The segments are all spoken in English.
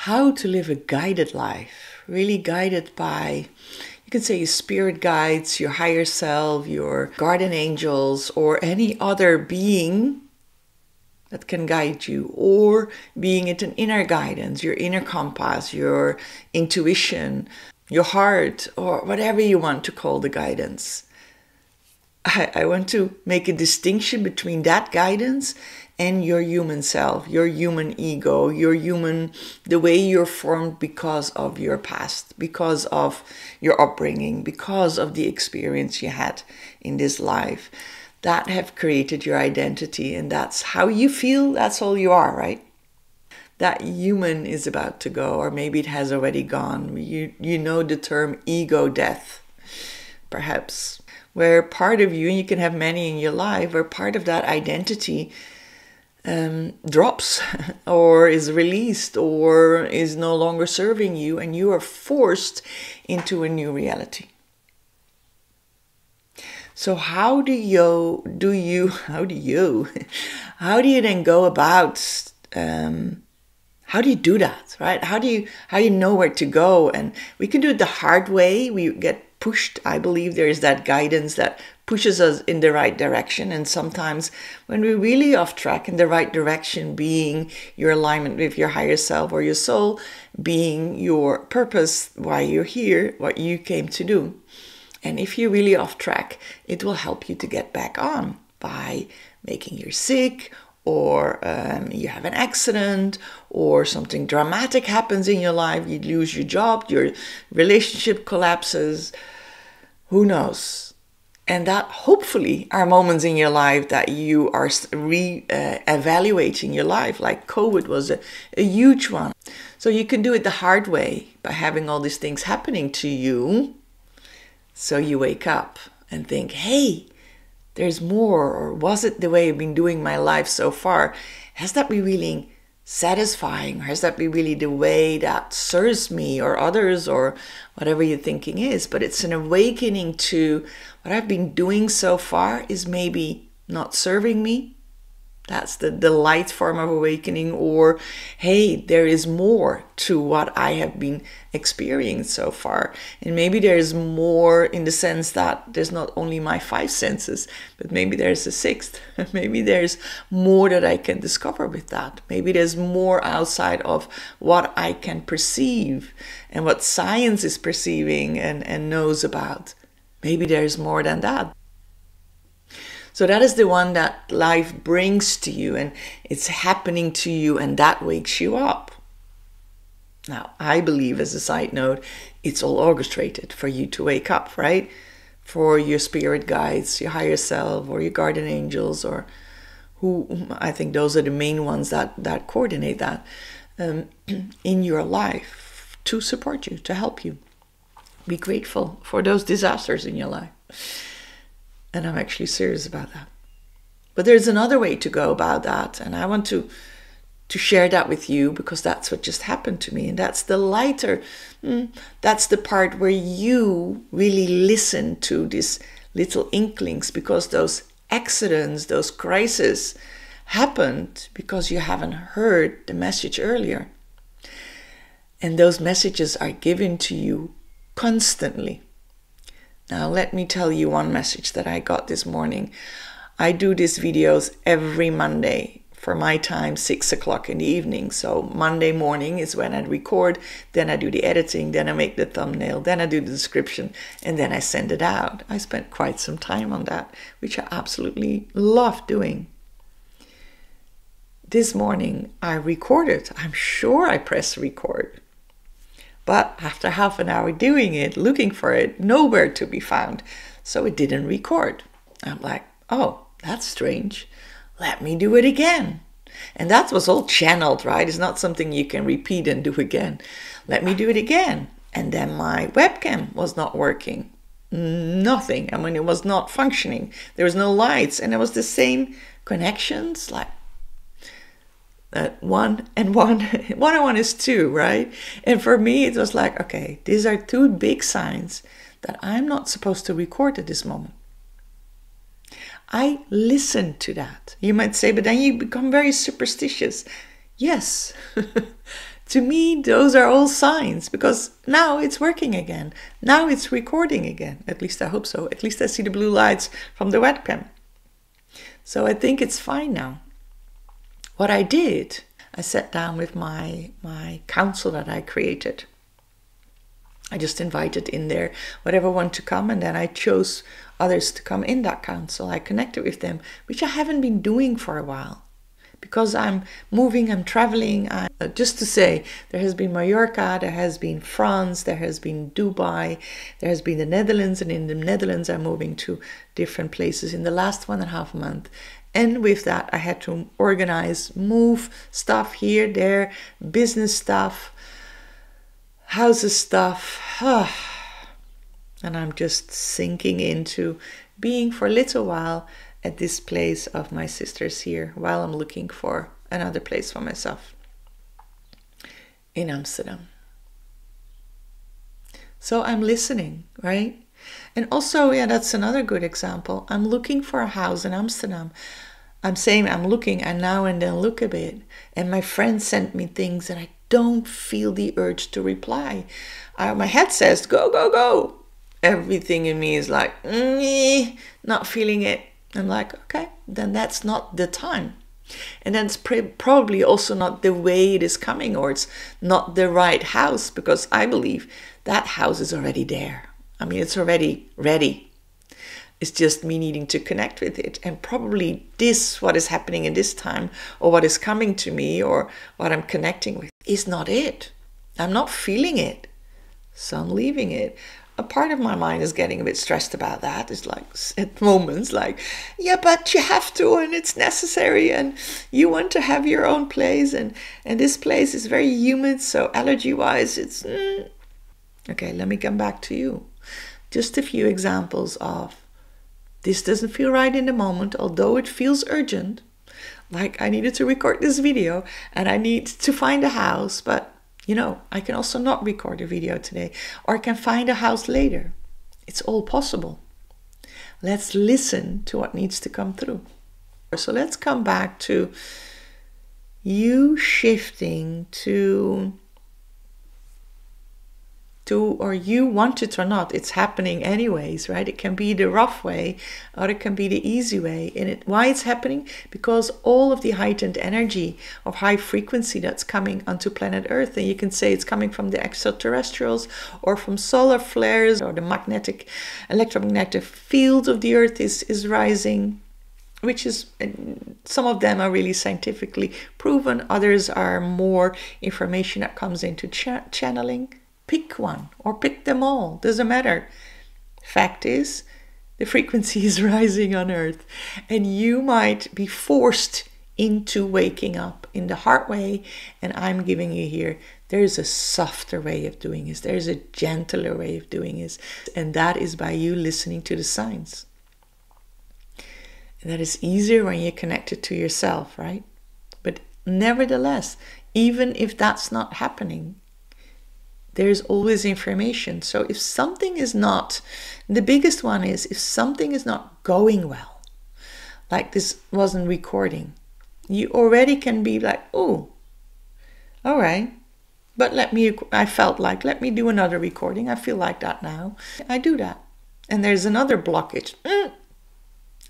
how to live a guided life, really guided by, you can say, your spirit guides, your higher self, your guardian angels, or any other being that can guide you, or being it an inner guidance, your inner compass, your intuition, your heart, or whatever you want to call the guidance. I want to make a distinction between that guidance and your human self, your human ego, the way you're formed because of your past, because of your upbringing, because of the experience you had in this life that have created your identity. And that's how you feel, that's all you are, right? That human is about to go, or maybe it has already gone. You know the term ego death, perhaps, where part of you, and you can have many in your life, where part of that identity drops or is released or is no longer serving you, and you are forced into a new reality. So how do you then go about, how do you do that, right? How do you know where to go? And we can do it the hard way. We get pushed. I believe there is that guidance that pushes us in the right direction. And sometimes when we're really off track, in the right direction being your alignment with your higher self or your soul, being your purpose, why you're here, what you came to do. And if you're really off track, it will help you to get back on by making you sick, or you have an accident, or something dramatic happens in your life, you lose your job, your relationship collapses, who knows? And that hopefully are moments in your life that you are evaluating your life, like COVID was a huge one. So you can do it the hard way by having all these things happening to you. So you wake up and think, hey, there's more, or was it the way I've been doing my life so far? Has that been really satisfying? Or has that been really the way that serves me or others, or whatever your thinking is? But it's an awakening to what I've been doing so far is maybe not serving me. That's the light form of awakening. Or, hey, there is more to what I have been experiencing so far. And maybe there's more in the sense that there's not only my 5 senses, but maybe there's a 6th. Maybe there's more that I can discover with that. Maybe there's more outside of what I can perceive and what science is perceiving and knows about. Maybe there's more than that. So that is the one that life brings to you, and it's happening to you, and that wakes you up. Now, I believe, as a side note, it's all orchestrated for you to wake up, right? For your spirit guides, your higher self, or your guardian angels, or who, I think those are the main ones that coordinate that in your life to support you, to help you. Be grateful for those disasters in your life. And I'm actually serious about that. But there's another way to go about that. And I want to share that with you, because that's what just happened to me. And that's the lighter. That's the part where you really listen to these little inklings, because those accidents, those crises happened because you haven't heard the message earlier. And those messages are given to you constantly. Now, let me tell you one message that I got this morning. I do these videos every Monday for my time, 6 o'clock in the evening. So Monday morning is when I record, then I do the editing, then I make the thumbnail, then I do the description, and then I send it out. I spent quite some time on that, which I absolutely love doing. This morning I recorded. I'm sure I pressed record. But after half an hour doing it, looking for it, nowhere to be found. So it didn't record. I'm like, oh, that's strange. Let me do it again. And that was all channeled, right? It's not something you can repeat and do again. Let me do it again. And then my webcam was not working. Nothing. I mean, it was not functioning. There was no lights. And it was the same connections, like one and one and one is 2, right? And for me, it was like, okay, these are 2 big signs that I'm not supposed to record at this moment. I listened to that. You might say, but then you become very superstitious. Yes, To me, those are all signs, because now it's working again. Now it's recording again. At least I hope so. At least I see the blue lights from the webcam. So I think it's fine now. What I did, I sat down with my council that I created. I just invited in there whatever want to come, and then I chose others to come in that council. I connected with them, which I haven't been doing for a while. Because I'm moving, I'm traveling. Just to say, there has been Mallorca, there has been France, there has been Dubai, there has been the Netherlands, and in the Netherlands I'm moving to different places in the last 1.5 months. And with that, I had to organize, move stuff here, there, business stuff, houses stuff. And I'm just sinking into being for a little while at this place of my sisters here, while I'm looking for another place for myself in Amsterdam. So I'm listening, right? And also, yeah, that's another good example. I'm looking for a house in Amsterdam. I'm saying I'm looking, and now and then look a bit. And my friend sent me things and I don't feel the urge to reply. My head says, go, go, go. Everything in me is like, not feeling it. I'm like, okay, then that's not the time. And then it's probably also not the way it is coming, or it's not the right house, because I believe that house is already there. I mean, it's already ready. It's just me needing to connect with it. And probably what is happening in this time, or what is coming to me, or what I'm connecting with, is not it. I'm not feeling it. So I'm leaving it. A part of my mind is getting a bit stressed about that. It's like, at moments, like, yeah, but you have to, and it's necessary, and you want to have your own place, and this place is very humid, so allergy-wise, it's... Okay, let me come back to you. Just a few examples of, this doesn't feel right in the moment, although it feels urgent. Like, I needed to record this video, and I need to find a house, but I can also not record a video today, or I can find a house later. It's all possible. Let's listen to what needs to come through. So let's come back to you shifting to or you want it or not, it's happening anyways, right? It can be the rough way, or it can be the easy way. And why it's happening? Because all of the heightened energy of high frequency that's coming onto planet Earth, and you can say it's coming from the extraterrestrials, or from solar flares, or the electromagnetic field of the Earth is rising, which is, some of them are really scientifically proven, others are more information that comes into channeling. Pick one, or pick them all, doesn't matter. Fact is, the frequency is rising on Earth, and you might be forced into waking up in the hard way. And I'm giving you here, there's a softer way of doing this, there's a gentler way of doing this, and that is by you listening to the signs. And that is easier when you're connected to yourself, right? But nevertheless, even if that's not happening, there's always information. So if something is not, the biggest one is, if something is not going well, like this wasn't recording, you already can be like, oh, all right, but let me do another recording. I feel like that now. I do that. And there's another blockage.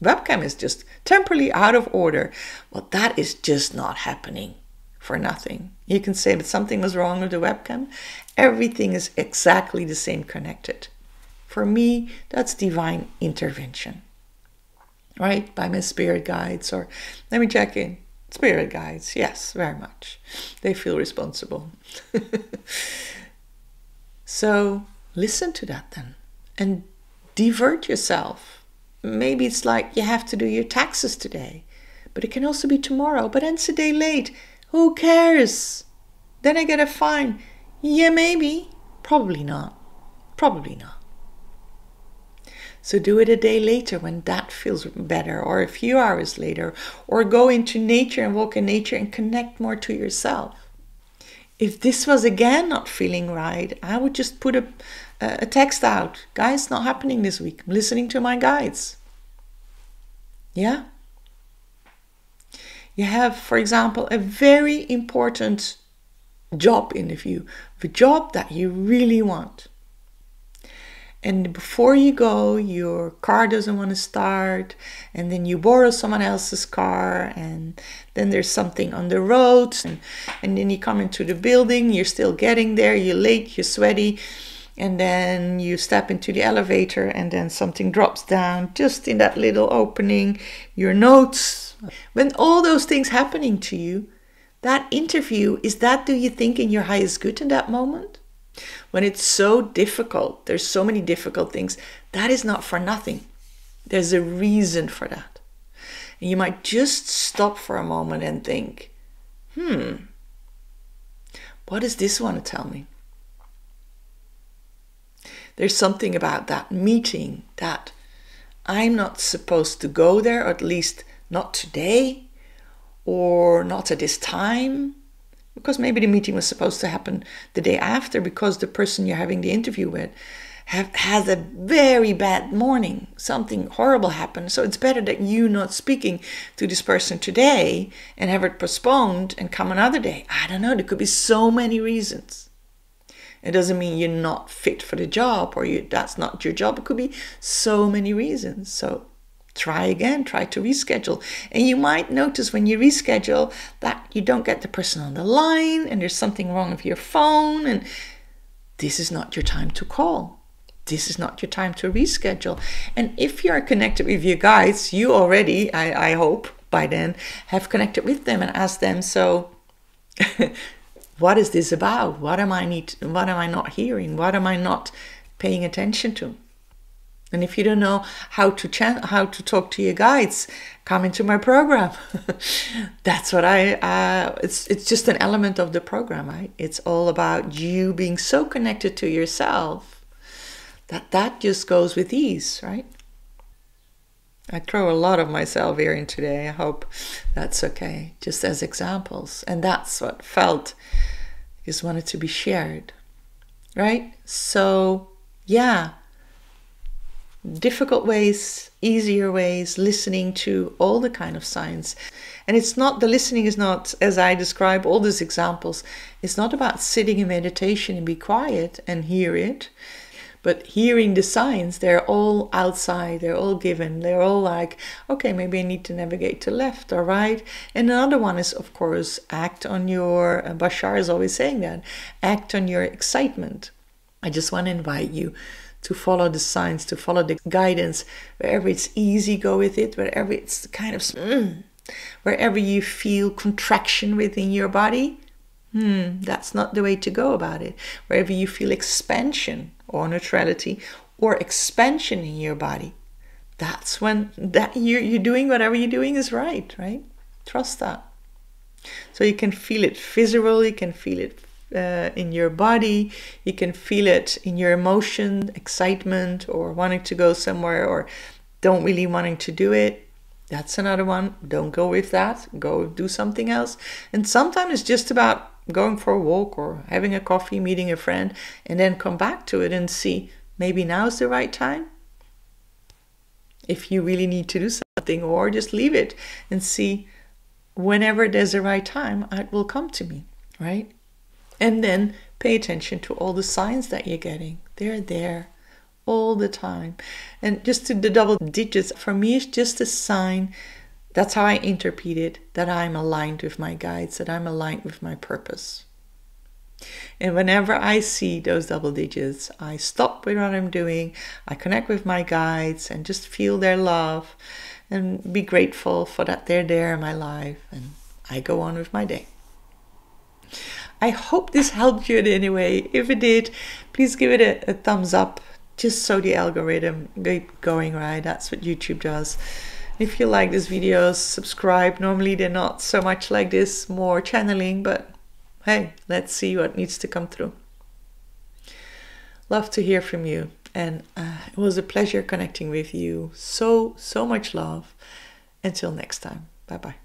Webcam is just temporarily out of order. Well, that is just not happening for nothing. You can say that something was wrong with the webcam. Everything is exactly the same connected. For me, that's divine intervention, right? By my spirit guides, or let me check in. Spirit guides, yes, very much. They feel responsible. So listen to that then, and divert yourself. Maybe it's like you have to do your taxes today, but it can also be tomorrow, but then it's a day late. Who cares? Then I get a fine. Yeah, maybe. Probably not. Probably not. So do it a day later when that feels better, or a few hours later, or go into nature and walk in nature and connect more to yourself. If this was again not feeling right, I would just put a text out. Guys, not happening this week. I'm listening to my guides. Yeah? You have, for example, a very important job interview, the job that you really want. And before you go, your car doesn't want to start, and then you borrow someone else's car, and then there's something on the road, and then you come into the building, you're still getting there, you're late, you're sweaty, and then you step into the elevator, and then something drops down just in that little opening, your notes. When all those things happening to you, that interview, do you think in your highest good in that moment? When it's so difficult, there's so many difficult things, that is not for nothing. There's a reason for that. And you might just stop for a moment and think, what does this want to tell me? There's something about that meeting that I'm not supposed to go there, or at least not today, or not at this time. Because maybe the meeting was supposed to happen the day after, because the person you're having the interview with has a very bad morning. Something horrible happened. So it's better that you not speaking to this person today and have it postponed and come another day. I don't know. There could be so many reasons. It doesn't mean you're not fit for the job, or that's not your job. It could be so many reasons. So try again, try to reschedule. And you might notice when you reschedule that you don't get the person on the line, and there's something wrong with your phone, and this is not your time to call. This is not your time to reschedule. And if you are connected with your guides, you already, I hope by then, have connected with them and asked them, so what is this about? What am I not hearing? What am I not paying attention to? And if you don't know how to talk to your guides, come into my program. That's what it's just an element of the program, right? It's all about you being so connected to yourself that just goes with ease, right? I throw a lot of myself here in today. I hope that's okay, just as examples. And that's what felt, just wanted to be shared, right? So, yeah. Difficult ways, easier ways, listening to all the kind of signs. And the listening is not, as I describe all these examples, it's not about sitting in meditation and be quiet and hear it, but hearing the signs. They're all outside, they're all given, they're all like, okay, maybe I need to navigate to left or right. And another one is, of course, act on your, Bashar is always saying that, act on your excitement. I just want to invite you to follow the signs, to follow the guidance, wherever it's easy, go with it, wherever it's kind of, wherever you feel contraction within your body, that's not the way to go about it. Wherever you feel expansion or neutrality or expansion in your body, that's when you're doing whatever you're doing is right? Trust that. So you can feel it visceral, you can feel it in your body, you can feel it in your emotion, excitement, or wanting to go somewhere, or don't really wanting to do it. That's another one. Don't go with that. Go do something else. And sometimes it's just about going for a walk or having a coffee, meeting a friend, and then come back to it and see, maybe now's the right time. If you really need to do something, or just leave it and see, whenever there's the right time, it will come to me, right? And then pay attention to all the signs that you're getting. They're there all the time. And just to the double digits, for me, it's just a sign. That's how I interpret it, that I'm aligned with my guides, that I'm aligned with my purpose. And whenever I see those double digits, I stop with what I'm doing. I connect with my guides and just feel their love and be grateful for that they're there in my life. And I go on with my day. I hope this helped you in any way. If it did, please give it a thumbs up, just so the algorithm keeps going, right? That's what YouTube does. If you like these videos, subscribe. Normally they're not so much like this, more channeling, but hey, let's see what needs to come through. Love to hear from you. And it was a pleasure connecting with you. So much love. Until next time. Bye-bye.